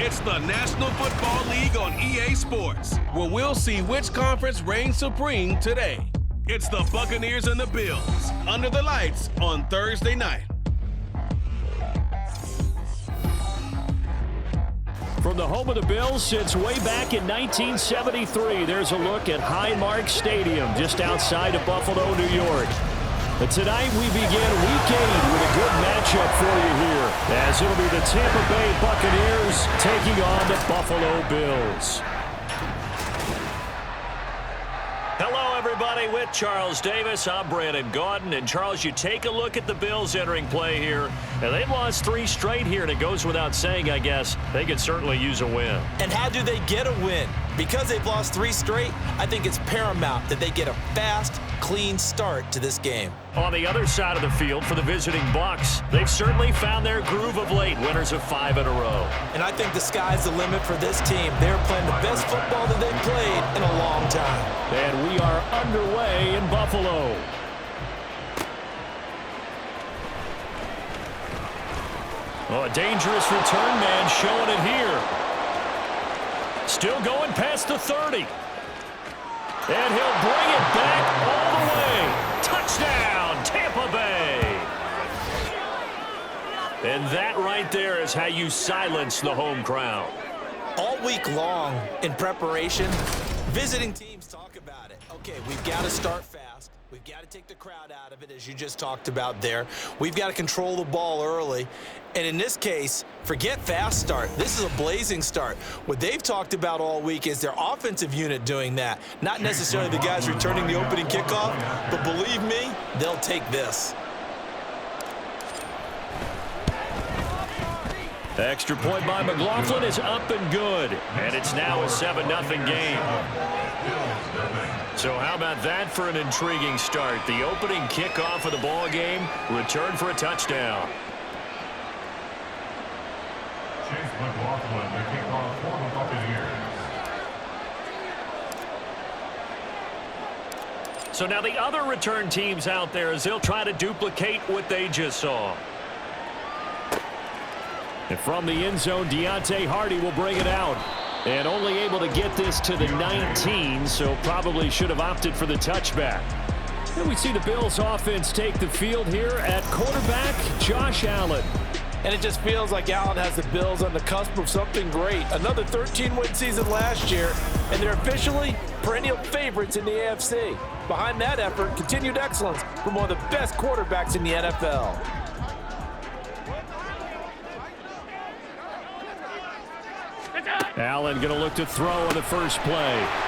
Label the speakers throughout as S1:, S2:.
S1: It's the National Football League on EA Sports, where we'll see which conference reigns supreme today. It's the Buccaneers and the Bills, under the lights on Thursday night.
S2: From the home of the Bills since way back in 1973, there's a look at Highmark Stadium just outside of Buffalo, New York. But tonight we begin Week 8 with a good matchup for you here, as it'll be the Tampa Bay Buccaneers taking on the Buffalo Bills. Hello, everybody. With Charles Davis, I'm Brandon Gaudin. And, Charles, you take a look at the Bills entering play here, and they've lost 3 straight here, and it goes without saying, I guess, they could certainly use a win.
S3: And how do they get a win? Because they've lost 3 straight, I think it's paramount that they get a fast, clean start to this game.
S2: On the other side of the field for the visiting Bucs, they've certainly found their groove of late, winners of 5 in a row.
S3: And I think the sky's the limit for this team. They're playing the best football that they've played in a long time.
S2: And we are underway in Buffalo. Oh, a dangerous return man showing it here. Still going past the 30. And he'll bring it back all the way. Touchdown, Tampa Bay. And that right there is how you silence the home crowd.
S3: All week long in preparation, visiting teams talk about it. Okay, we've got to start fast. We've got to take the crowd out of it, as you just talked about there. We've got to control the ball early. And in this case, forget fast start. This is a blazing start. What they've talked about all week is their offensive unit doing that. Not necessarily the guys returning the opening kickoff, but believe me, they'll take this.
S2: The extra point by McLaughlin is up and good. And it's now a 7-0 game. So how about that for an intriguing start? The opening kickoff of the ball game, return for a touchdown.
S4: Chase McLaughlin, the kickoff for the Buccaneers.
S2: So now the other return teams out there, as they'll try to duplicate what they just saw. And from the end zone, Deontay Hardy will bring it out. And only able to get this to the 19, so probably should have opted for the touchback. And we see the Bills offense take the field here at quarterback, Josh Allen.
S3: And it just feels like Allen has the Bills on the cusp of something great. Another 13-win season last year, and they're officially perennial favorites in the AFC. Behind that effort, continued excellence from one of the best quarterbacks in the NFL.
S2: Allen going to look to throw on the first play.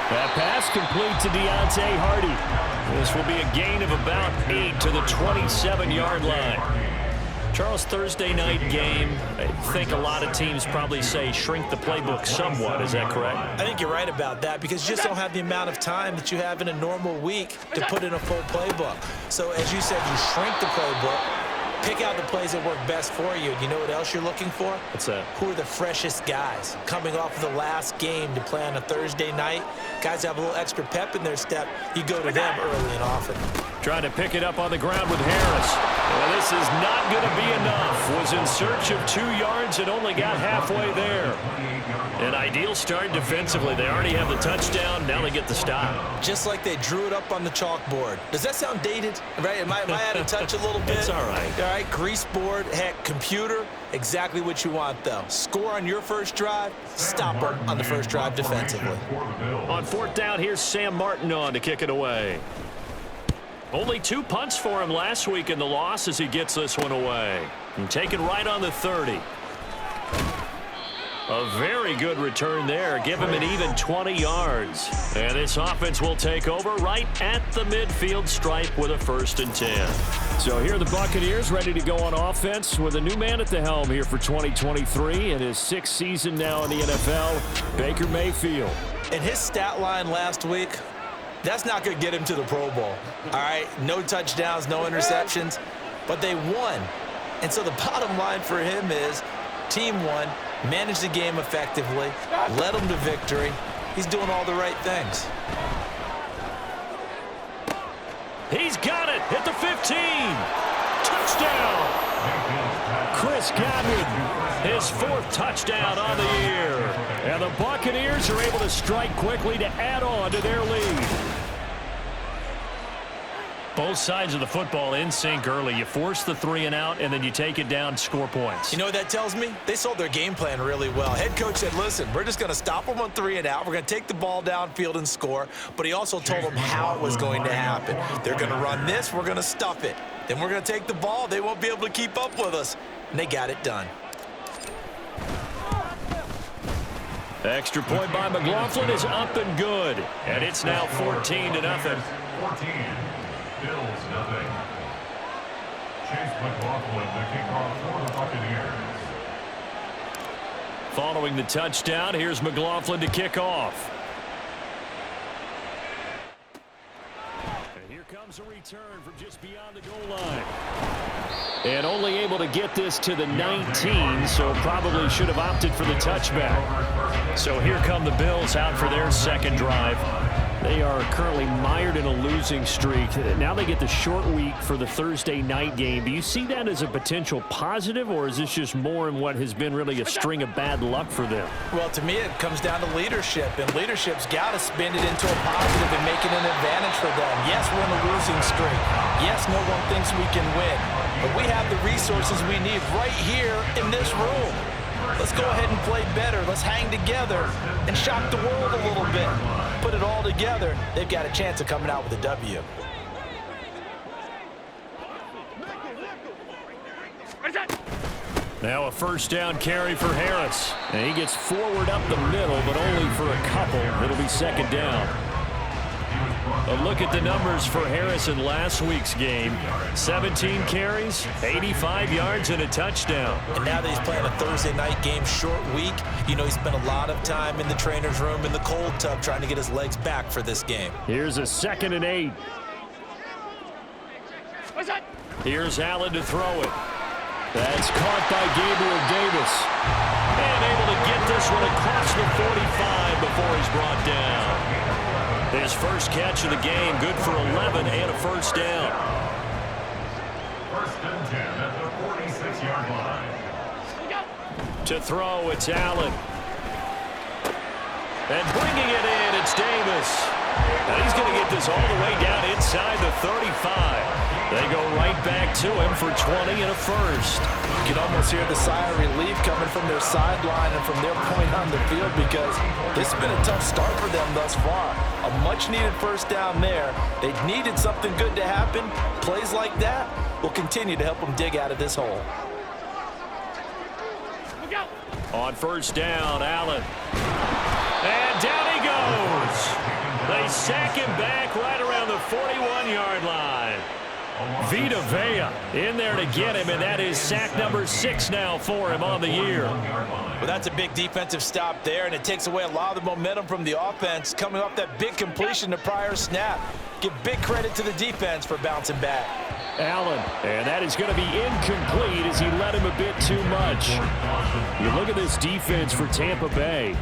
S2: That pass complete to Deontay Hardy. This will be a gain of about 8 to the 27-yard line. Charles, Thursday night game, I think a lot of teams probably say shrink the playbook somewhat. Is that correct?
S3: I think you're right about that because you just don't have the amount of time that you have in a normal week to put in a full playbook. So as you said, you shrink the playbook. Pick out the plays that work best for you. You know what else you're looking for?
S2: What's that?
S3: Who are the freshest guys? Coming off of the last game to play on a Thursday night, guys have a little extra pep in their step. You go to them early and often.
S2: Trying to pick it up on the ground with Harris. Well, this is not going to be enough. Was in search of 2 yards and only got halfway there. An ideal start defensively. They already have the touchdown. Now they get the stop.
S3: Just like they drew it up on the chalkboard. Does that sound dated? Right? Am I out of touch a little bit?
S2: It's all right.
S3: All right, grease board, heck, computer, exactly what you want, though. Score on your first drive, stop them on the first drive defensively.
S2: On 4th down, here's Sam Martin on to kick it away. Only 2 punts for him last week in the loss as he gets this one away. And taken right on the 30. A very good return there. Give him an even 20 yards. And this offense will take over right at the midfield stripe with a 1st and 10. So here are the Buccaneers ready to go on offense with a new man at the helm here for 2023 in his 6th season now in the NFL, Baker Mayfield.
S3: And his stat line last week, that's not going to get him to the Pro Bowl. All right, no touchdowns, no interceptions, but they won. And so the bottom line for him is team won, managed the game effectively, led them to victory. He's doing all the right things.
S2: He's got it at the 15. Touchdown. Chris Godwin, his 4th touchdown on the year. And the Buccaneers are able to strike quickly to add on to their lead. Both sides of the football in sync early. You force the 3 and out, and then you take it down, score points.
S3: You know what that tells me? They sold their game plan really well. Head coach said, listen, we're just going to stop them on 3 and out. We're going to take the ball downfield and score. But he also told them how it was going to happen. They're going to run this. We're going to stuff it. Then we're going to take the ball. They won't be able to keep up with us. And they got it done.
S2: Extra point by McLaughlin is up and good. And it's now 14-0.
S4: 14. Bills, nothing. Chase McLaughlin, the kickoff for the Buccaneers.
S2: Following the touchdown, here's McLaughlin to kick off. And here comes a return from just beyond the goal line. And only able to get this to the 19, so probably should have opted for the touchback. So here come the Bills out for their second drive. They are currently mired in a losing streak. Now they get the short week for the Thursday night game. Do you see that as a potential positive, or is this just more in what has been really a string of bad luck for them?
S3: Well, to me, it comes down to leadership, and leadership's got to spin it into a positive and make it an advantage for them. Yes, we're in a losing streak. Yes, no one thinks we can win, but we have the resources we need right here in this room. Let's go ahead and play better. Let's hang together and shock the world a little bit. Put it all together, they've got a chance of coming out with a W.
S2: Now a first down carry for Harris. And he gets forward up the middle, but only for a couple. It'll be second down. A look at the numbers for Harris in last week's game. 17 carries, 85 yards, and a touchdown.
S3: And now that he's playing a Thursday night game, short week, you know he spent a lot of time in the trainer's room in the cold tub trying to get his legs back for this game.
S2: Here's a 2nd and 8. Here's Allen to throw it. That's caught by Gabriel Davis. And able to get this one across the 45 before he's brought down. His first catch of the game, good for 11 and a first down.
S4: First and 10 at the 46-yard line.
S2: To throw, it's Allen. And bringing it in, it's Davis. And he's going to get this all the way down inside the 35. They go right back to him for 20 and a first.
S3: You can almost hear the sigh of relief coming from their sideline and from their point on the field, because this has been a tough start for them thus far. A much-needed first down there. They needed something good to happen. Plays like that will continue to help them dig out of this hole.
S2: On first down, Allen. And down he goes. They sack him back right around the 41-yard line. Vita Vea in there to get him, and that is sack number 6 now for him on the year.
S3: Well, that's a big defensive stop there, and it takes away a lot of the momentum from the offense coming off that big completion the prior snap. Give big credit to the defense for bouncing back.
S2: Allen, and that is going to be incomplete as he led him a bit too much. You look at this defense for Tampa Bay.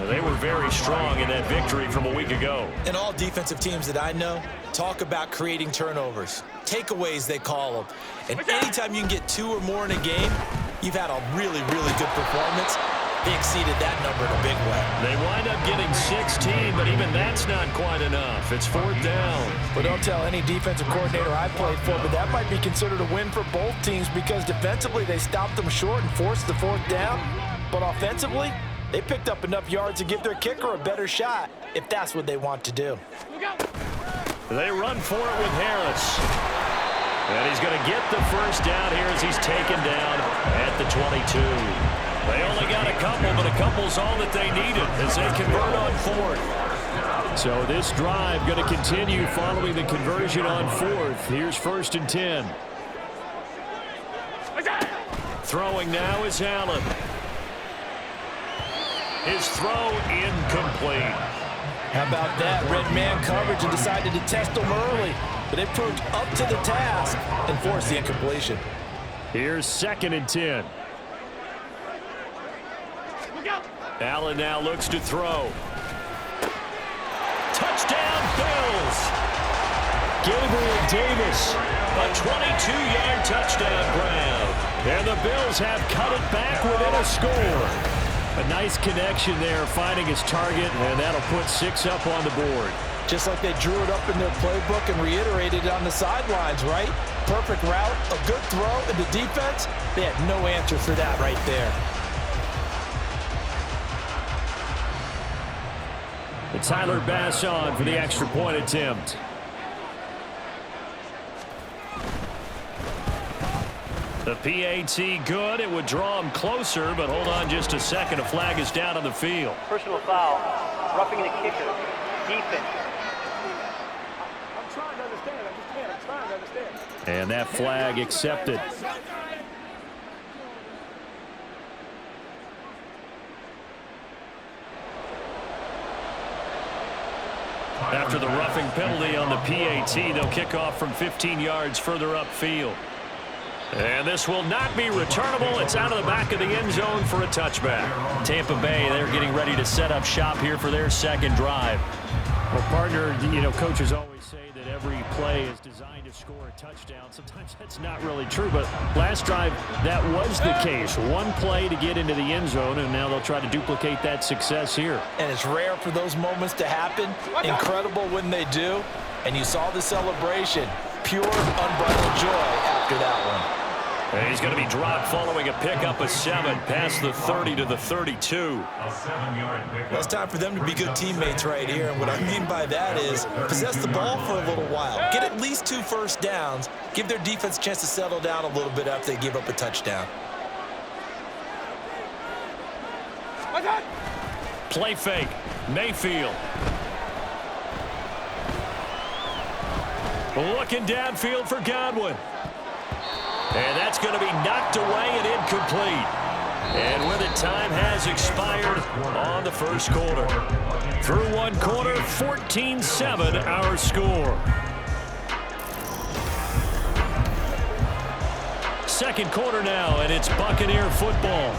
S2: They were very strong in that victory from a week ago.
S3: And all defensive teams that I know talk about creating turnovers. Takeaways, they call them. And anytime you can get 2 or more in a game, you've had a really, really good performance. They exceeded that number in a big way.
S2: They wind up getting 16, but even that's not quite enough. It's 4th down.
S3: But don't tell any defensive coordinator I played for, but that might be considered a win for both teams, because defensively they stopped them short and forced the 4th down. But offensively, they picked up enough yards to give their kicker a better shot, if that's what they want to do.
S2: They run for it with Harris. And he's going to get the first down here as he's taken down at the 22. They only got a couple, but a couple's all that they needed as they convert on 4th. So this drive going to continue following the conversion on 4th. Here's 1st and 10. Throwing now is Allen. His throw incomplete.
S3: How about that? Red man coverage and decided to test them early. But they proved up to the task and forced the incompletion.
S2: Here's 2nd and 10. Allen now looks to throw. Touchdown, Bills! Gabriel Davis, a 22-yard touchdown grab. And the Bills have cut it back within a score. A nice connection there, finding his target, and that'll put 6 up on the board.
S3: Just like they drew it up in their playbook and reiterated it on the sidelines, right? Perfect route, a good throw, and the defense, they had no answer for that right there.
S2: And Tyler Bass on for the extra point attempt. The PAT good. It would draw him closer, but hold on just a second. A flag is down on the field.
S5: Personal foul, roughing the kicker, defense.
S6: I'm trying to understand. I'm trying to understand.
S2: And that flag accepted. After the roughing penalty on the PAT, they'll kick off from 15 yards further upfield. And this will not be returnable. It's out of the back of the end zone for a touchback. Tampa Bay, they're getting ready to set up shop here for their second drive. Well, partner, coaches always say that every play is designed to score a touchdown. Sometimes that's not really true, but last drive, that was the case. One play to get into the end zone, and now they'll try to duplicate that success here.
S3: And it's rare for those moments to happen. Incredible when they do. And you saw the celebration. Pure, unbridled joy after that one.
S2: And he's going to be dropped following a pickup of 7 past the 30 to the 32.
S4: A 7-yard pickup.
S3: Well, it's time for them to be good teammates right here. And what I mean by that is possess the ball for a little while. Get at least 2 first downs. Give their defense a chance to settle down a little bit after they give up a touchdown.
S2: Play fake. Mayfield. Looking downfield for Godwin. And that's going to be knocked away and incomplete. And with it, time has expired on the first quarter. Through one quarter, 14-7 our score. Second quarter now, and it's Buccaneer football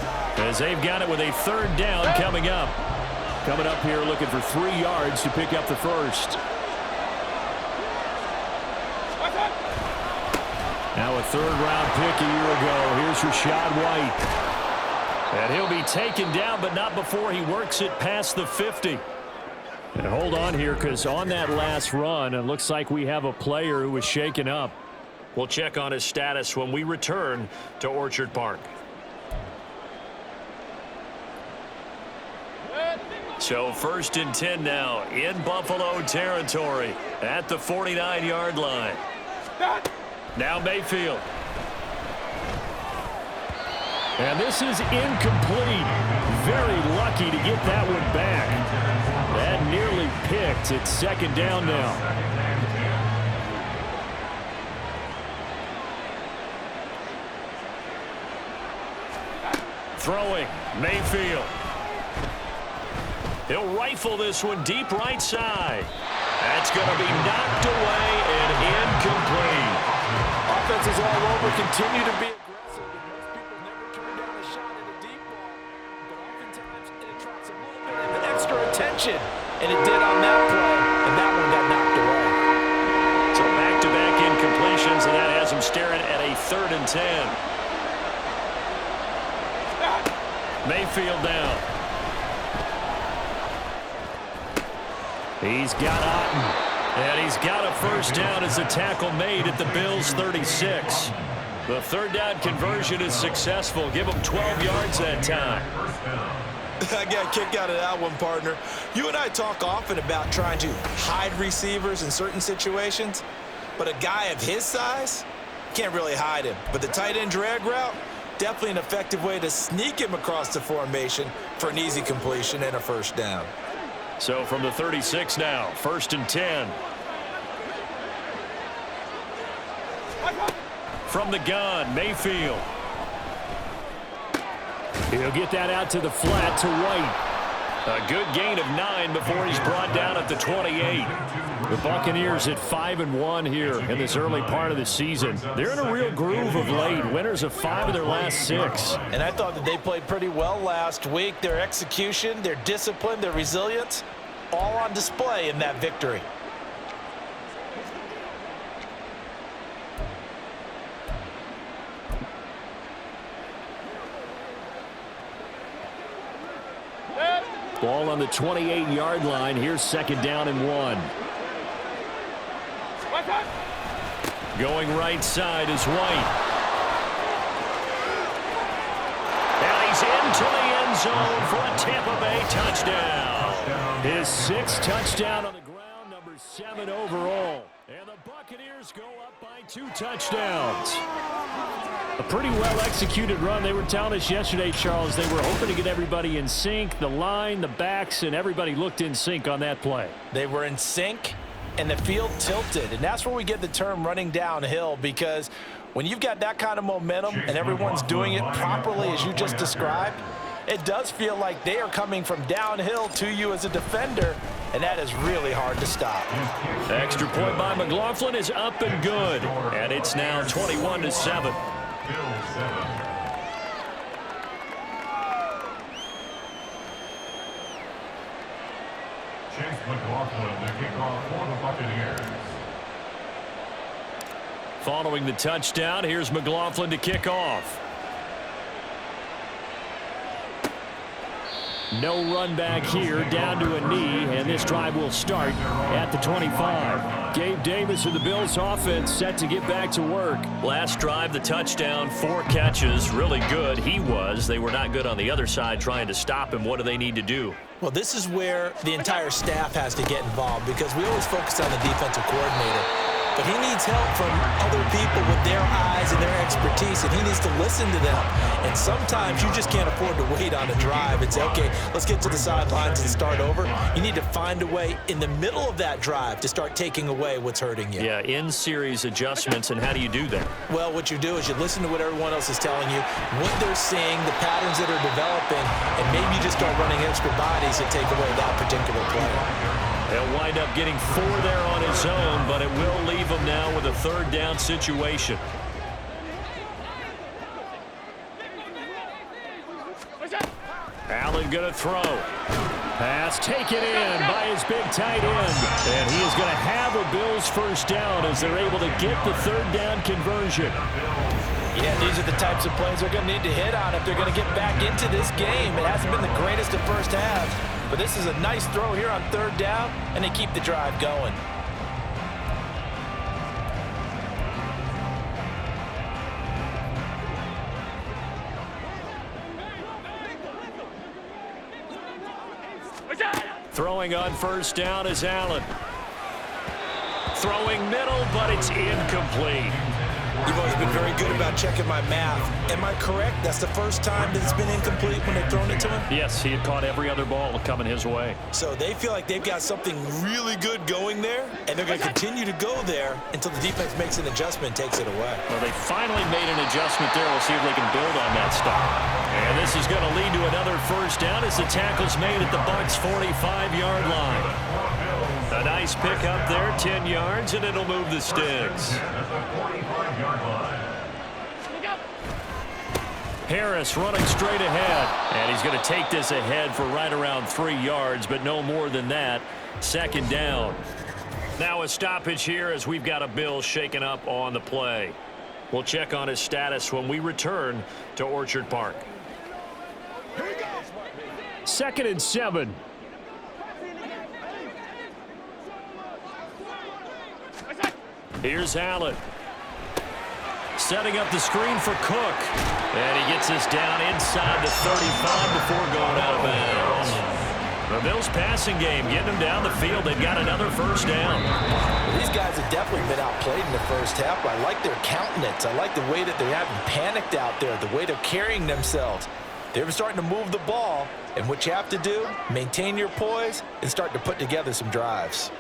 S2: as they've got it with a 3rd down coming up. Coming up here looking for 3 yards to pick up the first. Now a 3rd-round pick a year ago. Here's Rachaad White. And he'll be taken down, but not before he works it past the 50. And hold on here, because on that last run, it looks like we have a player who was shaken up. We'll check on his status when we return to Orchard Park. So 1st and 10 now in Buffalo territory at the 49-yard line. Now Mayfield. And this is incomplete. Very lucky to get that one back. That nearly picked. It's 2nd down now. Throwing. Mayfield. He'll rifle this one deep right side. That's going to be knocked away and incomplete.
S3: Offenses all over continue to be aggressive, and most people never turn down a shot at a deep ball. But oftentimes it attracts a little bit of extra attention, and it did on that play, and that one got knocked away.
S2: So back-to-back incompletions, and that has him staring at a 3rd and 10. Mayfield down. He's got Otten. And he's got a first down as a tackle made at the Bills' 36. The 3rd down conversion is successful. Give him 12 yards that time.
S3: I got a kick out of that one, partner. You and I talk often about trying to hide receivers in certain situations, but a guy of his size can't really hide him. But the tight end drag route, definitely an effective way to sneak him across the formation for an easy completion and a first down.
S2: So from the 36 now, 1st and 10. From the gun, Mayfield. He'll get that out to the flat to White. A good gain of 9 before he's brought down at the 28. The Buccaneers at 5-1 here in this early part of the season. They're in a real groove of late. Winners of 5 of their last 6.
S3: And I thought that they played pretty well last week. Their execution, their discipline, their resilience, all on display in that victory.
S2: Ball on the 28-yard line. Here's 2nd down and 1. Going right side is White. And he's into the end zone for a Tampa Bay touchdown. His 6th touchdown on the ground, number 7 overall. And the Buccaneers go up by 2 touchdowns. A pretty well-executed run. They were telling us yesterday, Charles, they were hoping to get everybody in sync. The line, the backs, and everybody looked in sync on that play.
S3: They were in sync, and the field tilted. And that's where we get the term running downhill, because when you've got that kind of momentum and everyone's doing it properly as you just described, it does feel like they are coming from downhill to you as a defender, and that is really hard to stop.
S2: The extra point by McLaughlin is up and good, and it's now 21-7.
S4: Bills 7. Chase McLaughlin, the kickoff for the Buccaneers.
S2: Following the touchdown, here's McLaughlin to kick off. No run back here, down to a knee, and this drive will start at the 25. Gabe Davis of the Bills offense set to get back to work. Last drive, the touchdown, 4 catches, really good. He was. They were not good on the other side trying to stop him. What do they need to do?
S3: Well, this is where the entire staff has to get involved, because we always focus on the defensive coordinator. But he needs help from other people with their eyes and their expertise, and he needs to listen to them. And sometimes you just can't afford to wait on a drive and say, okay, let's get to the sidelines and start over. You need to find a way in the middle of that drive to start taking away what's hurting you.
S2: Yeah, in-series adjustments, and how do you do that?
S3: Well, what you do is you listen to what everyone else is telling you, what they're seeing, the patterns that are developing, and maybe you just start running extra bodies to take away that particular player.
S2: He'll wind up getting 4 there on his own, but it will leave him now with a 3rd down situation. Allen going to throw. Pass taken in by his big tight end. And he is going to have a Bills 1st down as they're able to get the 3rd down conversion.
S3: Yeah, these are the types of plays they're going to need to hit on if they're going to get back into this game. It hasn't been the greatest of first halves, but this is a nice throw here on 3rd down, and they keep the drive going.
S2: Throwing on 1st down is Allen. Throwing middle, but it's incomplete.
S3: You've always been very good about checking my math. Am I correct? That's the first time that it's been incomplete when they've thrown it to him?
S2: Yes, he had caught every other ball coming his way.
S3: So they feel like they've got something really good going there, and they're going to continue to go there until the defense makes an adjustment and takes it away.
S2: Well, they finally made an adjustment there. We'll see if they can build on that stuff. And this is going to lead to another 1st down as the tackle's made at the Bucs' 45-yard line. A nice pick up there, 10 yards, and it'll move the sticks. Harris running straight ahead, and he's going to take this ahead for right around 3 yards, but no more than that. 2nd down. Now a stoppage here as we've got a Bill shaken up on the play. We'll check on his status when we return to Orchard Park. 2nd and 7. Here's Allen. Setting up the screen for Cook. And he gets this down inside the 35 before going out of bounds. The Bills passing game, getting them down the field. They've got another 1st down.
S3: Well, these guys have definitely been outplayed in the first half. I like their countenance. I like the way that they haven't panicked out there, the way they're carrying themselves. They're starting to move the ball, and what you have to do, maintain your poise and start to put together some drives.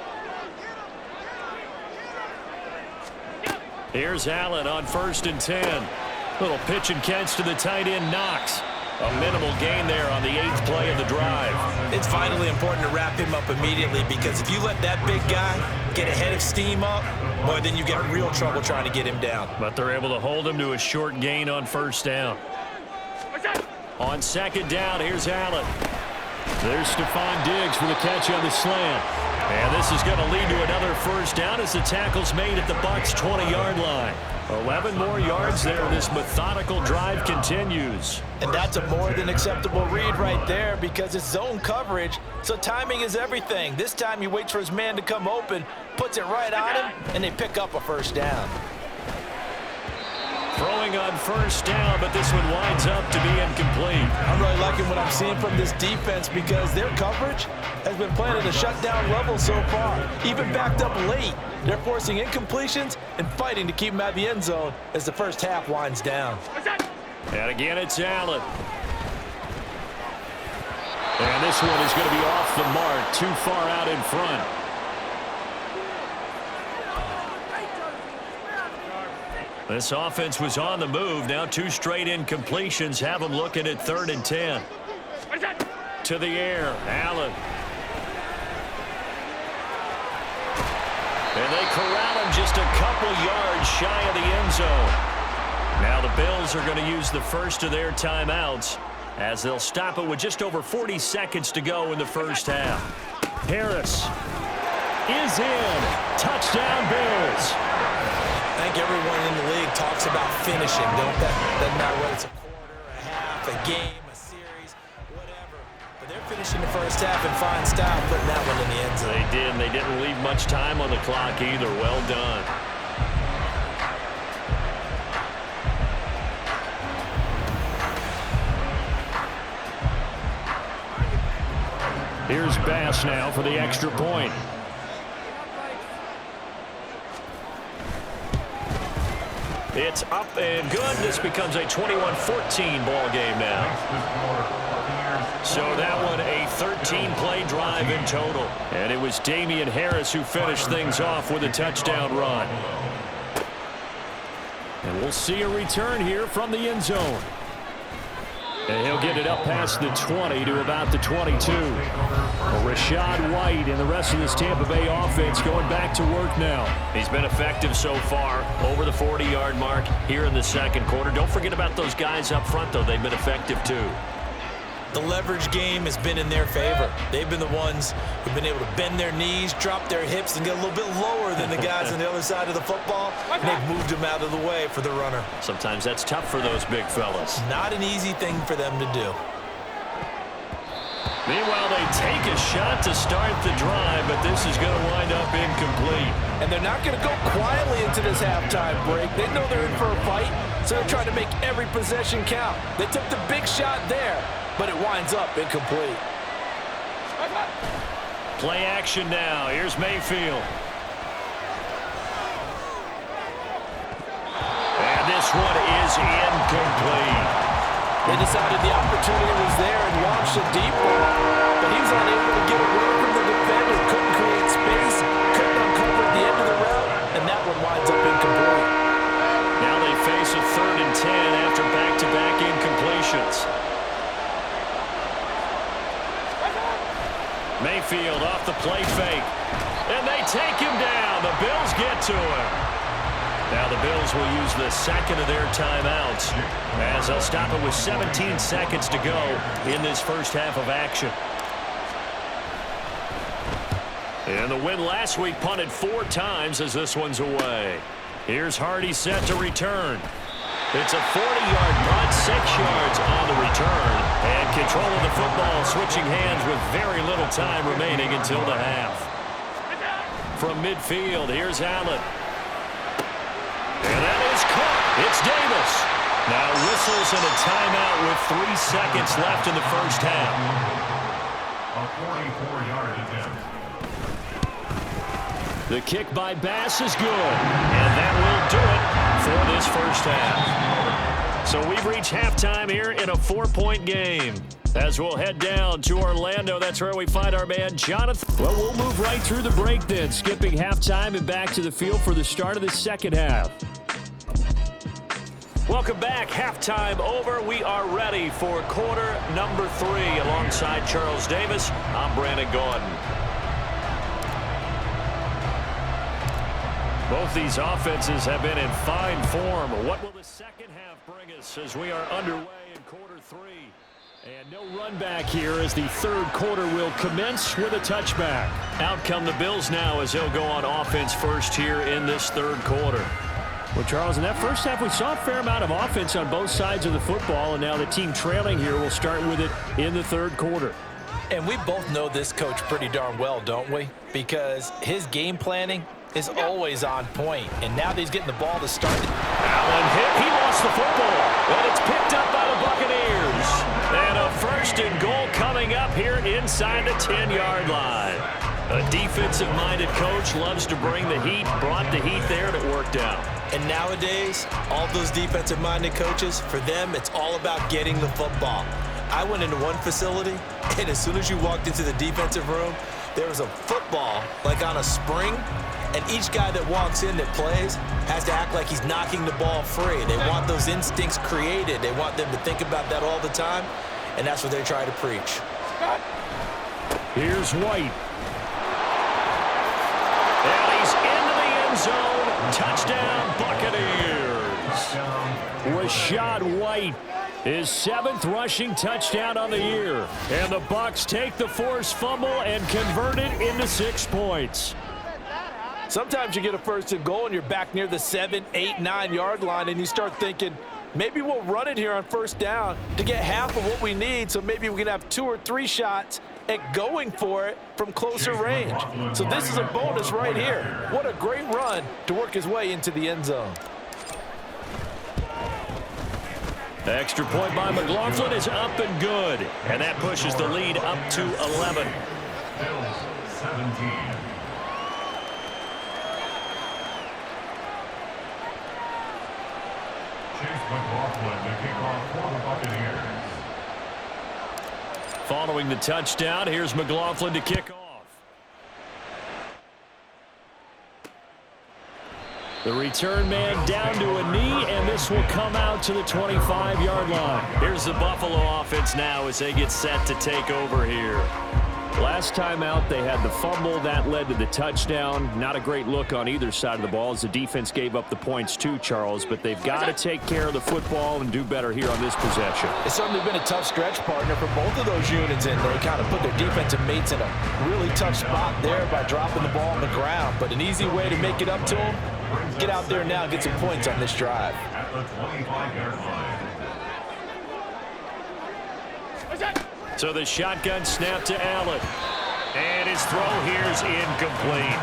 S2: Here's Allen on 1st and 10. Little pitch and catch to the tight end, Knox. A minimal gain there on the 8th play of the drive.
S3: It's vitally important to wrap him up immediately, because if you let that big guy get a head of steam up, boy, then you got real trouble trying to get him down.
S2: But they're able to hold him to a short gain on 1st down. On 2nd down, here's Allen. There's Stephon Diggs for the catch on the slant. And this is going to lead to another first down as the tackle's made at the Bucs' 20-yard line. 11 more yards there. This methodical drive continues.
S3: And that's a more than acceptable read right there because it's zone coverage, so timing is everything. This time he waits for his man to come open, puts it right on him, and they pick up a first down.
S2: Throwing on first down, but this one winds up to be incomplete.
S3: I'm really liking what I'm seeing from this defense because their coverage has been playing at a shutdown level so far. Even backed up late, they're forcing incompletions and fighting to keep them out of the end zone as the first half winds down.
S2: And again, it's Allen. And this one is going to be off the mark, too far out in front. This offense was on the move. Now 2 straight incompletions have them looking at 3rd and 10. To the air, Allen. And they corral him just a couple yards shy of the end zone. Now the Bills are going to use the first of their timeouts as they'll stop it with just over 40 seconds to go in the first half. Harris is in. Touchdown, Bills.
S3: I think everyone in the league talks about finishing, don't they? Doesn't matter whether it's a quarter, a half, a game, a series, whatever. But they're finishing the first half in fine style, putting that one in the end zone.
S2: They did, and they didn't leave much time on the clock either. Well done. Here's Bass now for the extra point. It's up and good. This becomes a 21-14 ball game now. So that one a 13-play drive in total. And it was Damian Harris who finished things off with a touchdown run. And we'll see a return here from the end zone. And he'll get it up past the 20 to about the 22. Rashad White and the rest of this Tampa Bay offense going back to work now. He's been effective so far, over the 40-yard mark here in the second quarter. Don't forget about those guys up front, though. They've been effective, too.
S3: The leverage game has been in their favor. They've been the ones who've been able to bend their knees, drop their hips, and get a little bit lower than the guys on the other side of the football. And they've moved them out of the way for the runner.
S2: Sometimes that's tough for those big fellas.
S3: Not an easy thing for them to do.
S2: Meanwhile, they take a shot to start the drive, but this is going to wind up incomplete.
S3: And they're not going to go quietly into this halftime break. They know they're in for a fight, so they're trying to make every possession count. They took the big shot there, but it winds up incomplete.
S2: Play action now. Here's Mayfield. And this one is incomplete.
S3: They decided the opportunity was there and launched a deep one, but he was unable to get away from the defender, couldn't create space, couldn't uncover at the end of the route, and that one winds up incomplete.
S2: Now they face a 3rd and 10 after back-to-back incompletions. Mayfield off the play fake, and they take him down. The Bills get to him. Now the Bills will use the second of their timeouts as they'll stop it with 17 seconds to go in this first half of action. And the win last week punted 4 times as this one's away. Here's Hardy set to return. It's a 40-yard punt, 6 yards on the return. And control of the football switching hands with very little time remaining until the half. From midfield, here's Allen. And that is caught. It's Davis. Now whistles and a timeout with 3 seconds left in the first half.
S4: A 44-yard attempt.
S2: The kick by Bass is good. And that will do it for this first half. So we've reached halftime here in a 4-point game. As we'll head down to Orlando, that's where we find our man Jonathan. Well, we'll move right through the break then, skipping halftime and back to the field for the start of the second half. Welcome back. Halftime over. We are ready for quarter number 3 alongside Charles Davis. I'm Brandon Gordon. Both these offenses have been in fine form. What will the second half bring us as we are underway in quarter 3? And No run back here as the third quarter will commence with a touchback. Out come the Bills now as they'll go on offense first here in this third quarter. Well, Charles, in that first half, we saw a fair amount of offense on both sides of the football, and now the team trailing here will start with it in the third quarter.
S3: And we both know this coach pretty darn well, don't we? Because his game planning is always on point, and now that he's getting the ball to start.
S2: Allen hit. He lost the football, but it's picked up by the Buccaneers. And a first and goal coming up here inside the 10-yard line. A defensive-minded coach loves to bring the heat, brought the heat there, and it worked out.
S3: And nowadays, all those defensive-minded coaches, for them, it's all about getting the football. I went into one facility, and as soon as you walked into the defensive room, there was a football, like on a spring, and each guy that walks in that plays has to act like he's knocking the ball free. They want those instincts created. They want them to think about that all the time, and that's what they try to preach.
S2: Here's White. And he's into the end zone. Touchdown, Buccaneers. Rashad White, his 7th rushing touchdown on the year. And the Bucs take the forced fumble and convert it into 6 points.
S3: Sometimes you get a first and goal and you're back near the 7, 8, 9-yard line, and you start thinking, maybe we'll run it here on first down to get half of what we need, so maybe we can have 2 or 3 shots at going for it from closer range. So this is a bonus right here. What a great run to work his way into the end zone.
S2: Extra point by McLaughlin is up and good. And that pushes the lead up to 11.
S4: Bills 17. Chase McLaughlin, the kickoff for the Buccaneers.
S2: Following the touchdown, here's McLaughlin to kick off. The return man down to a knee, and this will come out to the 25-yard line. Here's the Buffalo offense now as they get set to take over here. Last time out, they had the fumble. That led to the touchdown. Not a great look on either side of the ball as the defense gave up the points too, Charles, but they've got to take care of the football and do better here on this possession.
S3: It's certainly been a tough stretch, partner, for both of those units, and they kind of put their defensive mates in a really tough spot there by dropping the ball on the ground. But an easy way to make it up to them, get out there now and get some points on this drive.
S4: At the 25-yard line.
S2: So the shotgun snap to Allen. And his throw here is incomplete.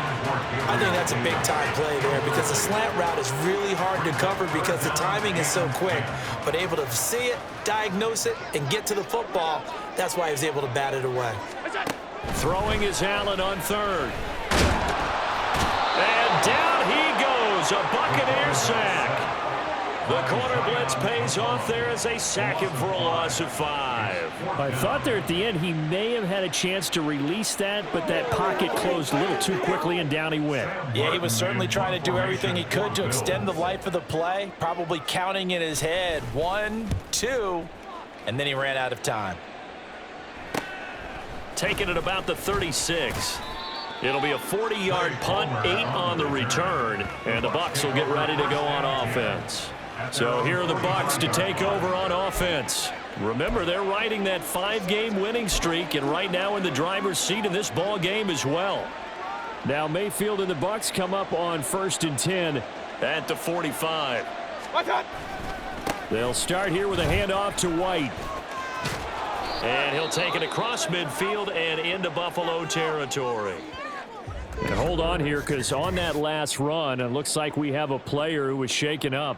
S3: I think that's a big-time play there because the slant route is really hard to cover because the timing is so quick. But able to see it, diagnose it, and get to the football, that's why he was able to bat it away.
S2: Throwing is Allen on third. And down he goes, a Buccaneer sack. The corner blitz pays off there as they sack him for a loss of 5. I thought there at the end he may have had a chance to release that, but that pocket closed a little too quickly and down he went.
S3: Yeah, he was certainly trying to do everything he could to extend the life of the play, probably counting in his head 1, 2, and then he ran out of time.
S2: Taking it about the 36. It'll be a 40-yard punt, 8 on the return, and the Bucs will get ready to go on offense. So here are the Bucs to take over on offense. Remember, they're riding that 5-game winning streak, and right now in the driver's seat in this ball game as well. Now Mayfield and the Bucs come up on 1st and 10 at the 45. They'll start here with a handoff to White. And he'll take it across midfield and into Buffalo territory. And hold on here, because on that last run, it looks like we have a player who was shaken up.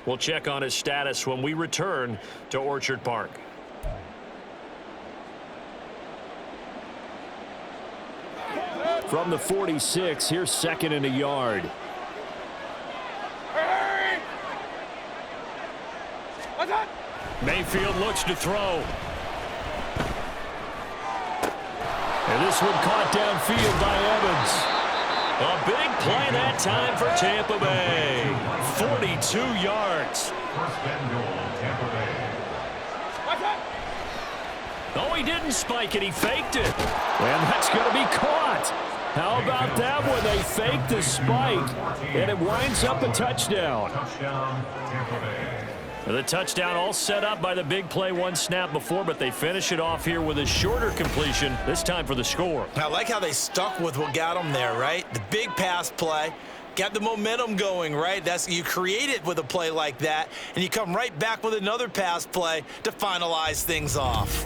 S2: We'll check on his status when we return to Orchard Park. From the 46, here's 2nd and a yard. Mayfield looks to throw. And this one caught downfield by Evans. A big play that time for Tampa Bay. 42 yards.
S4: First and goal, Tampa Bay.
S2: Oh, he didn't spike it. He faked it. And that's going to be caught. How about that one? They faked the spike, and it winds up a touchdown.
S4: Touchdown, Tampa Bay.
S2: The touchdown all set up by the big play one snap before, but they finish it off here with a shorter completion, this time for the score.
S3: I like how they stuck with what got them there, right? The big pass play. Got the momentum going, right? You create it with a play like that, and you come right back with another pass play to finalize things off.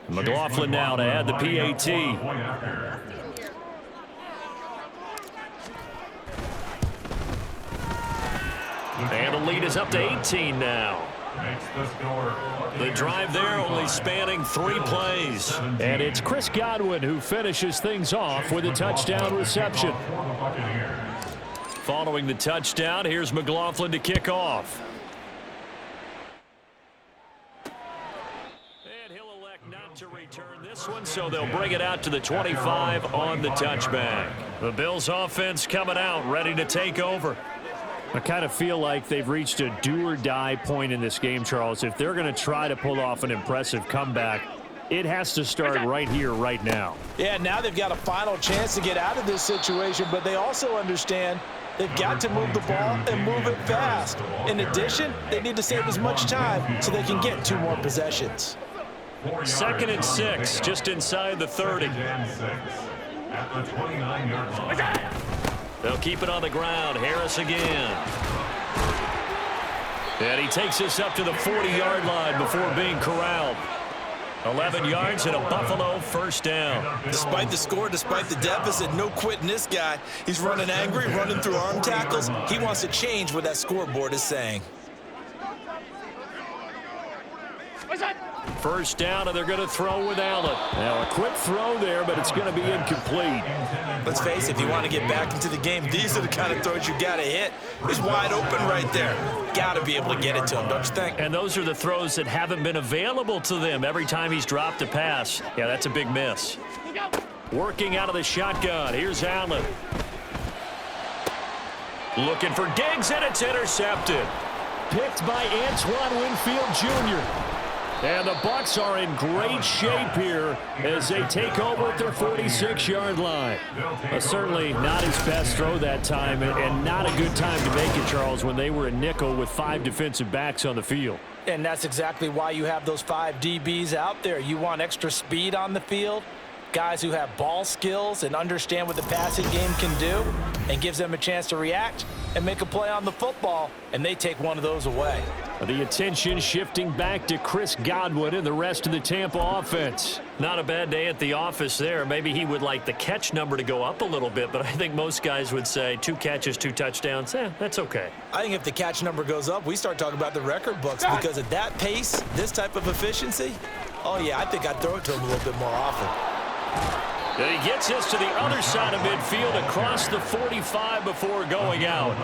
S2: McLaughlin now to add the PAT. And the lead is up to 18 now. The drive there only spanning 3 plays. And it's Chris Godwin who finishes things off with a touchdown reception. Following the touchdown, here's McLaughlin to kick off. And he'll elect not to return this one, so they'll bring it out to the 25 on the touchback. The Bills offense coming out, ready to take over. I kind of feel like they've reached a do-or-die point in this game, Charles. If they're going to try to pull off an impressive comeback, it has to start right here, right now.
S3: Yeah, now they've got a final chance to get out of this situation, but they also understand they've got to move the ball and move it fast. In addition, they need to save as much time so they can get 2 more possessions.
S2: 2nd and 6, just inside the 30.
S4: At the 29-yard line.
S2: They'll keep it on the ground. Harris again. And he takes us up to the 40-yard line before being corralled. 11 yards and a Buffalo first down.
S3: Despite the score, despite the deficit, no quitting this guy. He's running angry, running through arm tackles. He wants to change what that scoreboard is saying.
S2: First down, and they're going to throw with Allen. Now, a quick throw there, but it's going to be incomplete.
S3: Let's face it, if you want to get back into the game, these are the kind of throws you got to hit. He's wide open right there. Got to be able to get it to him, don't you think?
S2: And those are the throws that haven't been available to them every time he's dropped a pass. Yeah, that's a big miss. Working out of the shotgun. Here's Allen. Looking for Diggs, and it's intercepted. Picked by Antoine Winfield Jr. And the Bucs are in great shape here as they take over at their 46-yard line. Certainly not his best throw that time, and not a good time to make it, Charles, when they were in nickel with 5 defensive backs on the field.
S3: And that's exactly why you have those 5 DBs out there. You want extra speed on the field, guys who have ball skills and understand what the passing game can do, and gives them a chance to react and make a play on the football, and they take one of those away.
S2: The attention shifting back to Chris Godwin and the rest of the Tampa offense. Not a bad day at the office there. Maybe he would like the catch number to go up a little bit, but I think most guys would say 2 catches, 2 touchdowns. That's okay.
S3: I think if the catch number goes up, we start talking about the record books, because at that pace, this type of efficiency, oh yeah, I think I'd throw it to him a little bit more often.
S2: And he gets us to the other side of midfield across the 45 before going out.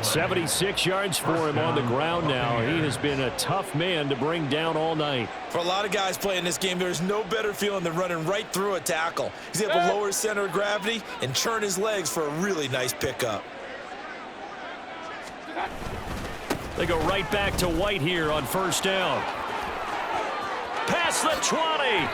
S2: 76 yards for him on the ground now. He has been a tough man to bring down all night.
S3: For a lot of guys playing this game, there's no better feeling than running right through a tackle. He's able to lower his center of gravity and turn his legs for a really nice pickup.
S2: They go right back to White here on first down. Past the 20.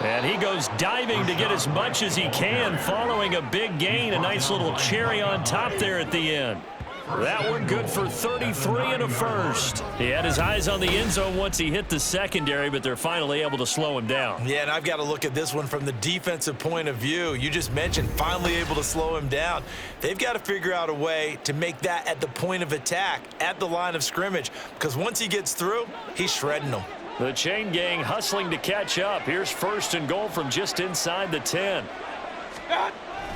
S2: And he goes diving to get as much as he can, following a big gain. A nice little cherry on top there at the end. That one good for 33 and a first. He had his eyes on the end zone once he hit the secondary, but they're finally able to slow him down.
S3: Yeah, and I've got to look at this one from the defensive point of view. You just mentioned finally able to slow him down. They've got to figure out a way to make that at the point of attack, at the line of scrimmage, because once he gets through, he's shredding them.
S2: The chain gang hustling to catch up. Here's first and goal from just inside the 10.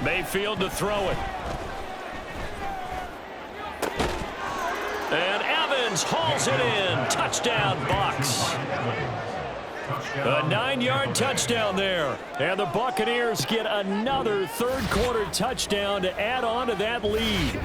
S2: Mayfield to throw it. And Evans hauls it in. Touchdown, Bucs. A 9-yard touchdown there. And the Buccaneers get another third-quarter touchdown to add on to that lead.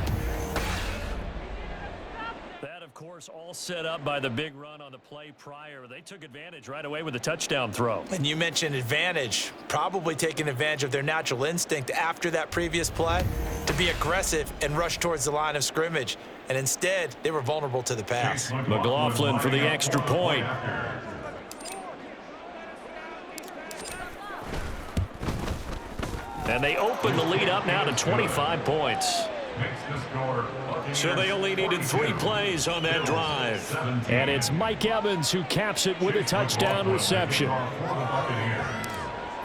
S2: That, of course, all set up by the big run on the play prior. They took advantage right away with a touchdown throw.
S3: And you mentioned advantage, probably taking advantage of their natural instinct after that previous play to be aggressive and rush towards the line of scrimmage. And instead, they were vulnerable to the pass.
S2: McLaughlin for the extra point. And they open the lead up now to 25 points.
S4: makes the score.
S2: So they only needed 3 plays on that drive. And it's Mike Evans who caps it with a touchdown reception.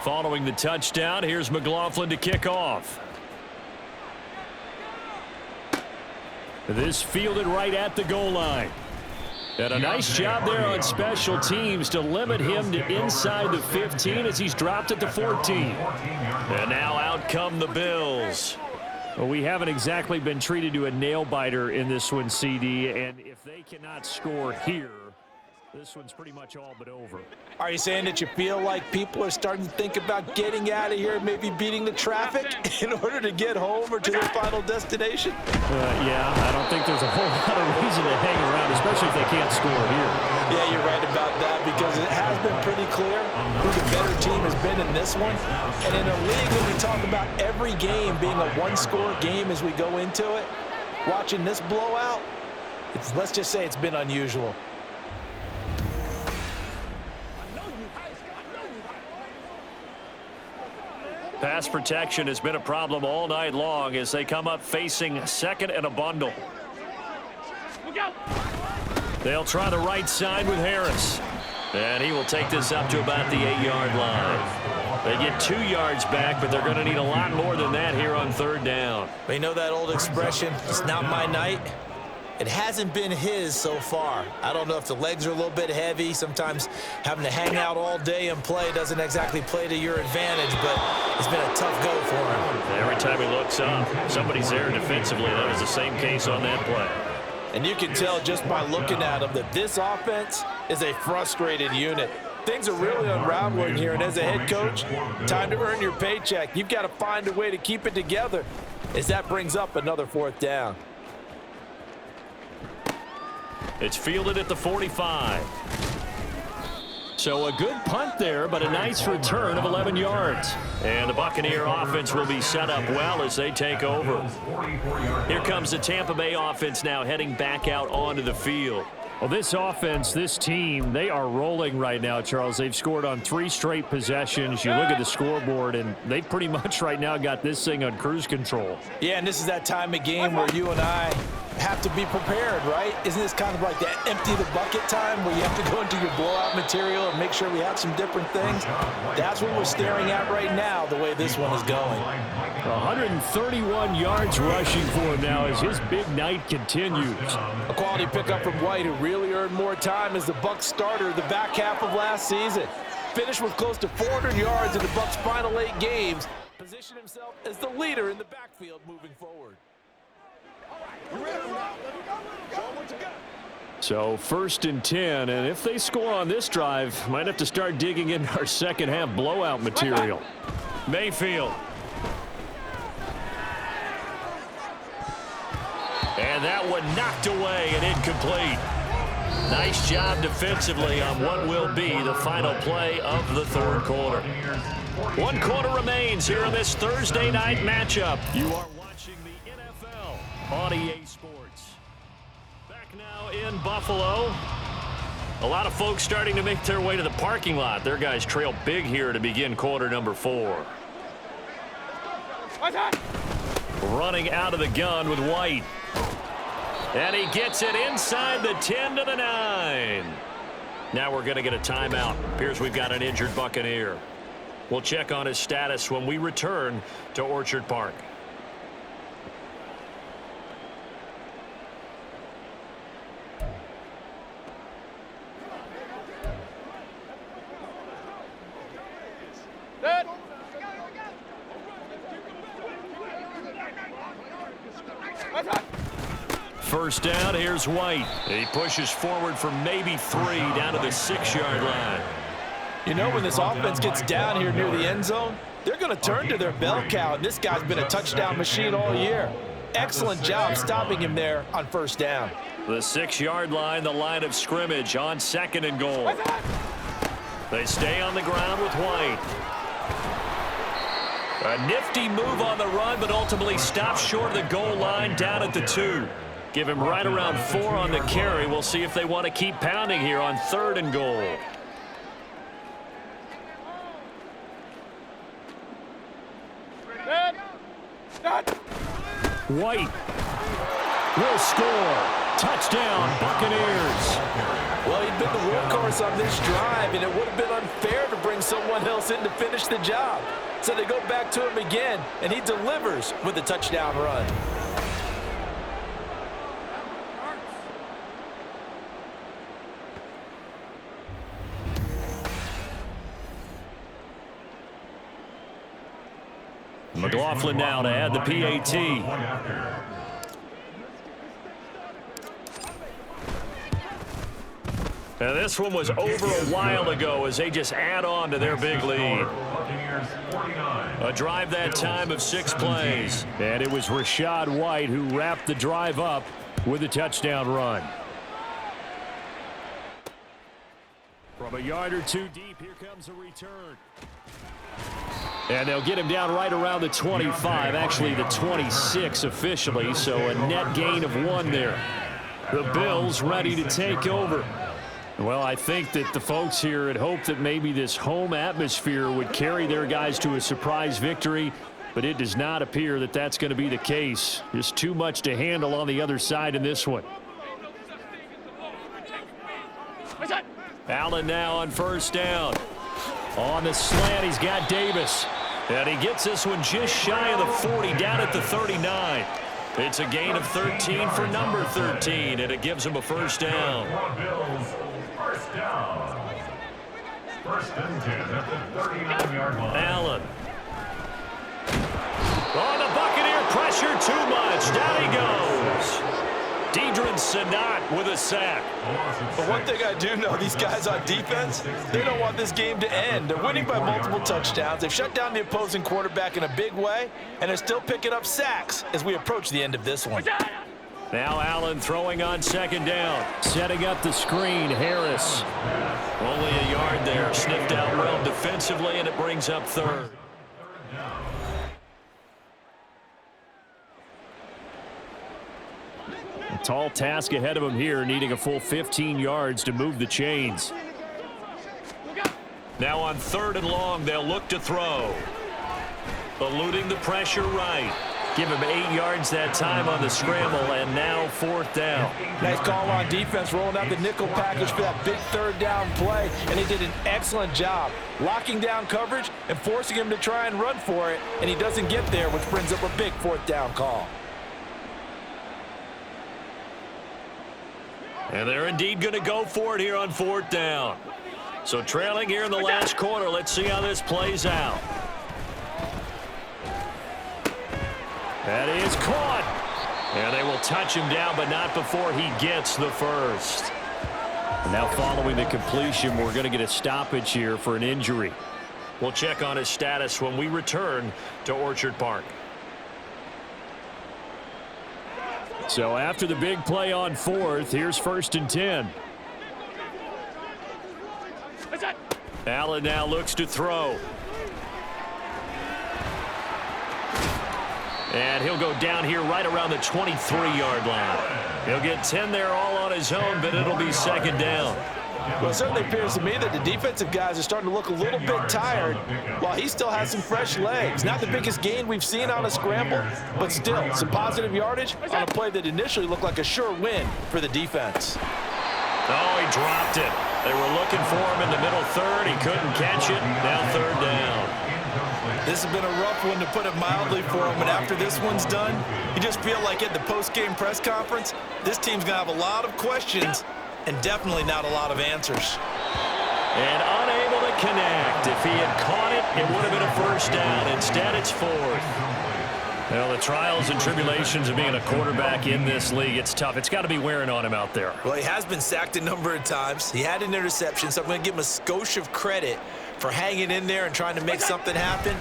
S2: Following the touchdown, here's McLaughlin to kick off. This fielded right at the goal line. And a nice job there on special teams to limit him to inside the 15 as he's dropped at the 14. And now out come the Bills. Well, we haven't exactly been treated to a nail-biter in this one, CD, and if they cannot score here, this one's pretty much all but over.
S3: Are you saying that you feel like people are starting to think about getting out of here, maybe beating the traffic in order to get home or to their final destination?
S2: Yeah, I don't think there's a whole lot of reason to hang around, especially if they can't score here.
S3: Yeah, you're right about that because it has been pretty clear who the better team has been in this one. And in a league when we talk about every game being a one-score game as we go into it, watching this blowout, let's just say it's been unusual.
S2: Pass protection has been a problem all night long as they come up facing second and a bundle. They'll try the right side with Harris. And he will take this up to about the 8-yard line. They get 2 yards back, but they're going to need a lot more than that here on 3rd down.
S3: We know that old expression, it's not my night. It hasn't been his so far. I don't know if the legs are a little bit heavy. Sometimes having to hang out all day and play doesn't exactly play to your advantage, but it's been a tough go for him.
S2: Every time he looks up, somebody's there defensively. That was the same case on that play.
S3: And you can tell just by looking at him that this offense is a frustrated unit. Things are really unraveling here, and as a head coach, time to earn your paycheck. You've got to find a way to keep it together as that brings up another 4th down.
S2: It's fielded at the 45. So a good punt there, but a nice return of 11 yards. And the Buccaneer offense will be set up well as they take over. Here comes the Tampa Bay offense now heading back out onto the field. Well, this offense, this team, they are rolling right now, Charles. They've scored on 3 straight possessions. You look at the scoreboard, and they pretty much right now got this thing on cruise control.
S3: Yeah, and this is that time of game where you and I have to be prepared, right? Isn't this kind of like that empty the bucket time where you have to go into your blowout material and make sure we have some different things? That's what we're staring at right now, the way this one is going.
S2: 131 yards rushing for him now as his big night continues.
S3: A quality pickup from White, who really earned more time as the Bucs starter the back half of last season. Finished with close to 400 yards in the Bucs' final 8 games. Positioned himself as the leader in the backfield moving forward.
S2: So 1st and 10, and if they score on this drive, might have to start digging into our second half blowout material. Mayfield. And that one knocked away and incomplete. Nice job defensively on what will be the final play of the 3rd quarter. 1 quarter remains here in this Thursday night matchup. You are watching the NFL on EA Sports. Back now in Buffalo. A lot of folks starting to make their way to the parking lot. Their guys trail big here to begin quarter number 4. Running out of the gun with White. And he gets it inside the 10 to the 9. Now we're going to get a timeout. Appears we've got an injured Buccaneer. We'll check on his status when we return to Orchard Park. First down, here's White. He pushes forward for maybe 3 down to the 6-yard line.
S3: You know, when this offense gets down here near the end zone, they're going to turn to their bell cow, and this guy's been a touchdown machine all year. Excellent job stopping him there on 1st down.
S2: The 6-yard line, the line of scrimmage on 2nd and goal. They stay on the ground with White. A nifty move on the run, but ultimately stops short of the goal line down at the 2. Give him right around 4 on the carry. We'll see if they want to keep pounding here on 3rd and goal. White will score. Touchdown, Buccaneers.
S3: Well, he'd been the workhorse on this drive, and it would have been unfair to bring someone else in to finish the job. So they go back to him again, and he delivers with a touchdown run.
S2: McLaughlin now to add the PAT. Now this one was over a while ago as they just add on to their big lead. A drive that time of 6 plays. And it was Rachaad White who wrapped the drive up with a touchdown run. From a yard or two deep, here comes a return. And they'll get him down right around the 25, actually the 26 officially, so a net gain of 1 there. The Bills ready to take over. Well, I think that the folks here had hoped that maybe this home atmosphere would carry their guys to a surprise victory, but it does not appear that that's going to be the case. Just too much to handle on the other side in this one. Allen now on first down. On the slant, he's got Davis. And he gets this one just shy of the 40, down at the 39. It's a gain of 13 for number 13, and it gives him a first down.
S4: First down. First and 10 at the 39-yard line.
S2: Allen. Oh, the Buccaneer pressure too much. Down he goes. Deidrin Senat with a sack.
S3: But one thing I do know, these guys on defense, they don't want this game to end. They're winning by multiple touchdowns. They've shut down the opposing quarterback in a big way, and they're still picking up sacks as we approach the end of this one.
S2: Now Allen throwing on second down. Setting up the screen, Harris. Only a yard there. Sniffed out well defensively, and it brings up third. A tall task ahead of him here, needing a full 15 yards to move the chains. Now on 3rd and long, they'll look to throw. Eluding the pressure right. Give him 8 yards that time on the scramble, and now 4th down.
S3: Nice call on defense, rolling out the nickel package for that big 3rd down play, and they did an excellent job locking down coverage and forcing him to try and run for it, and he doesn't get there, which brings up a big 4th down call.
S2: And they're indeed going to go for it here on 4th down. So trailing here in the last quarter, let's see how this plays out. That is caught. And they will touch him down, but not before he gets the first. And now following the completion, we're going to get a stoppage here for an injury. We'll check on his status when we return to Orchard Park. So after the big play on 4th, here's 1st and 10. Allen now looks to throw. And he'll go down here right around the 23-yard line. He'll get 10 there all on his own, but it'll be 2nd down.
S3: Well, it certainly appears to me that the defensive guys are starting to look a little bit tired while he still has some fresh legs. Not the biggest gain we've seen on a scramble, but still some positive yardage on a play that initially looked like a sure win for the defense.
S2: Oh, he dropped it. They were looking for him in the middle 3rd. He couldn't catch it. Now 3rd down.
S3: This has been a rough one, to put it mildly, for him. And after this one's done, you just feel like at the post-game press conference, this team's going to have a lot of questions and definitely not a lot of answers.
S2: And unable to connect. If he had caught it, it would have been a first down. Instead, it's 4th. Well, the trials and tribulations of being a quarterback in this league, it's tough. It's got to be wearing on him out there.
S3: Well, he has been sacked a number of times. He had an interception, so I'm going to give him a skosh of credit for hanging in there and trying to make something happen,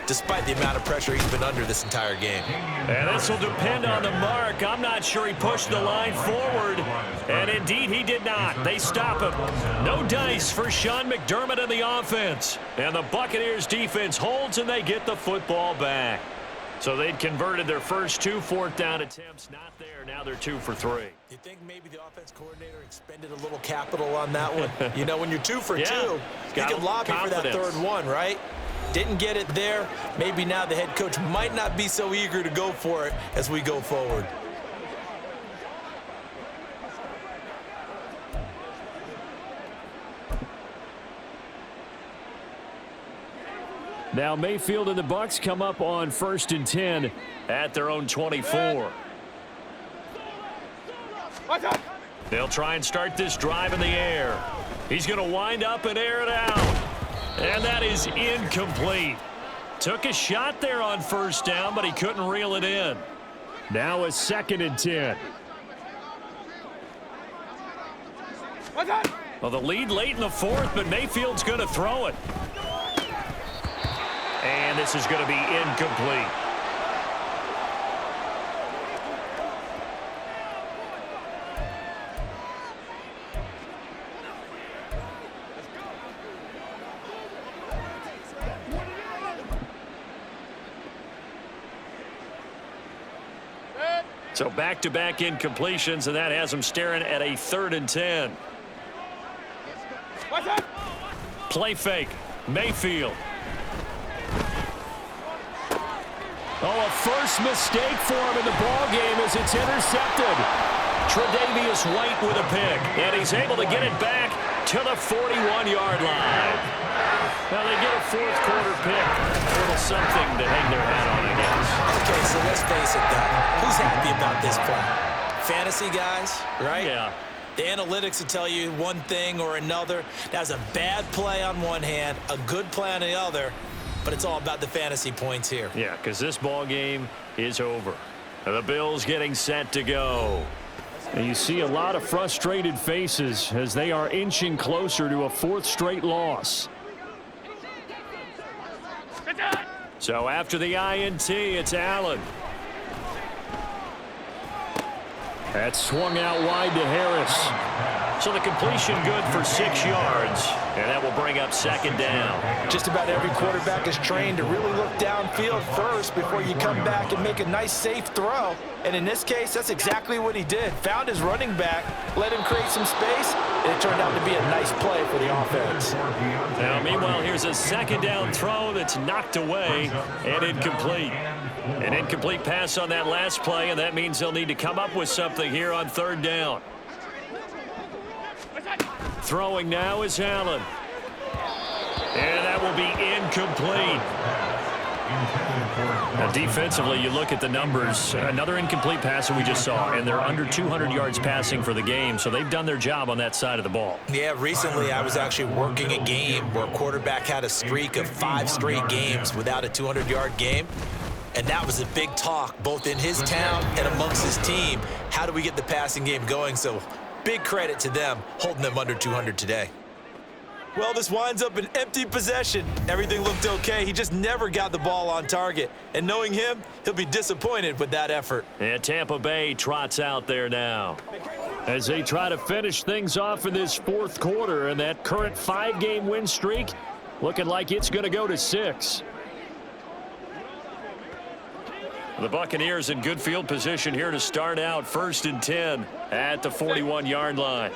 S3: despite the amount of pressure he's been under this entire game.
S2: And this will depend on the mark. I'm not sure he pushed the line forward. And indeed, he did not. They stop him. No dice for Sean McDermott and the offense. And the Buccaneers defense holds, and they get the football back. So they'd converted their first 2 4th down attempts. Not there. Now they're 2 for 3.
S3: You think maybe the offense coordinator expended a little capital on that one? You know, when you're 2 for 2, you can lobby for that 3rd one, right? Didn't get it there. Maybe now the head coach might not be so eager to go for it as we go forward.
S2: Now Mayfield and the Bucs come up on 1st and 10 at their own 24. They'll try and start this drive in the air. He's going to wind up and air it out. And that is incomplete. Took a shot there on 1st down, but he couldn't reel it in. Now a 2nd and 10. Well, the lead late in the 4th, but Mayfield's going to throw it. And this is going to be incomplete. So back-to-back incompletions, and that has him staring at a 3rd and 10. Play fake. Mayfield. Oh, a first mistake for him in the ballgame as it's intercepted. Tre'Davious White with a pick, and he's able to get it back to the 41-yard line. Now they get a 4th quarter pick. A little something to hang their hat on, I guess.
S3: Okay, so let's face it, though. Who's happy about this play? Fantasy guys, right?
S2: Yeah.
S3: The analytics will tell you one thing or another. That's a bad play on one hand, a good play on the other. But it's all about the fantasy points here.
S2: Yeah, because this ball game is over. The Bills getting set to go. And you see a lot of frustrated faces as they are inching closer to a 4th straight loss. So after the INT, it's Allen. That swung out wide to Harris. So the completion good for 6 yards. And that will bring up 2nd down.
S3: Just about every quarterback is trained to really look downfield first before you come back and make a nice, safe throw. And in this case, that's exactly what he did. Found his running back, let him create some space, and it turned out to be a nice play for the offense.
S2: Now, meanwhile, here's a 2nd down throw that's knocked away and incomplete. An incomplete pass on that last play, and that means they'll need to come up with something here on 3rd down. Throwing now is Allen. And that will be incomplete. Now, defensively, you look at the numbers. Another incomplete pass that we just saw, and they're under 200 yards passing for the game, so they've done their job on that side of the ball.
S3: Yeah, recently I was actually working a game where a quarterback had a streak of 5 straight games without a 200-yard game. And that was a big talk, both in his town and amongst his team. How do we get the passing game going? So big credit to them, holding them under 200 today. Well, this winds up an empty possession. Everything looked okay. He just never got the ball on target. And knowing him, he'll be disappointed with that effort.
S2: And Tampa Bay trots out there now as they try to finish things off in this 4th quarter. And that current 5-game win streak looking like it's going to go to 6. The Buccaneers in good field position here to start out 1st and 10 at the 41-yard line.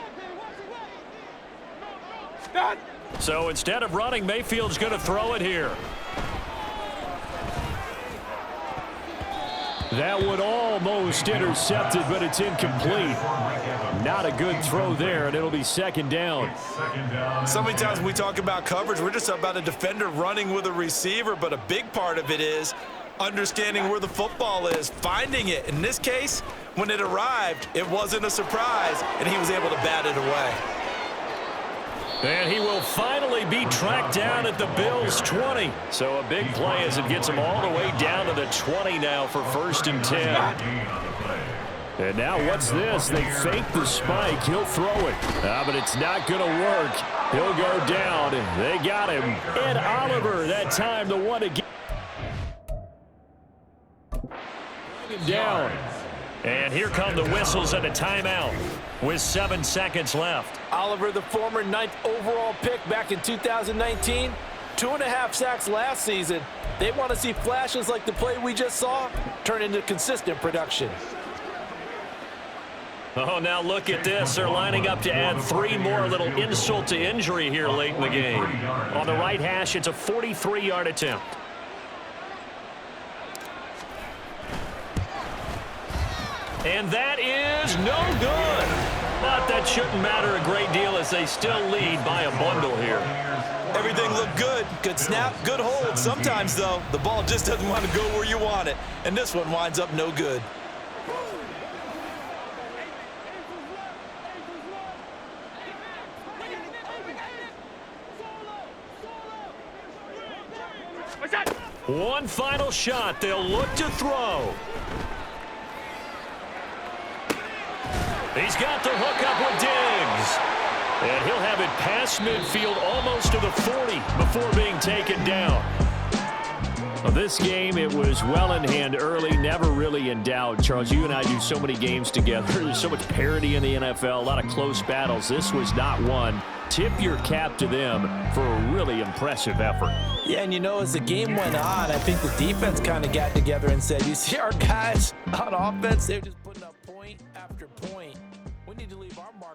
S2: So instead of running, Mayfield's going to throw it here. That one almost intercepted, but it's incomplete. Not a good throw there, and it'll be 2nd down.
S3: So many times when we talk about coverage, we're just about a defender running with a receiver, but a big part of it is understanding where the football is, finding it. In this case, when it arrived, it wasn't a surprise, and he was able to bat it away.
S2: And he will finally be tracked down at the Bills' 20. So a big play as it gets him all the way down to the 20 now for 1st and 10. And now what's this? They fake the spike. He'll throw it. But it's not going to work. He'll go down. They got him. Ed Oliver that time, the one to get him down. And here come the whistles and a timeout with 7 seconds left.
S6: Oliver, the former 9th overall pick back in 2019, 2.5 sacks last season. They want to see flashes like the play we just saw turn into consistent production.
S2: Oh, now look at this. They're lining up to add 3 more, a little insult to injury here late in the game. On the right hash, it's a 43-yard attempt. And that is no good. But that shouldn't matter a great deal as they still lead by a bundle here.
S3: Everything looked good. Good snap, good hold. Sometimes, though, the ball just doesn't want to go where you want it. And this one winds up no good.
S2: One final shot. They'll look to throw. He's got the hook up with Diggs. And he'll have it past midfield almost to the 40 before being taken down. Well, this game, it was well in hand early, never really in doubt. Charles, you and I do so many games together. There's so much parity in the NFL, a lot of close battles. This was not one. Tip your cap to them for a really impressive effort.
S6: Yeah, and you know, as the game went on, I think the defense kind of got together and said, you see our guys on offense, they're just putting up point after point. We need to leave our mark.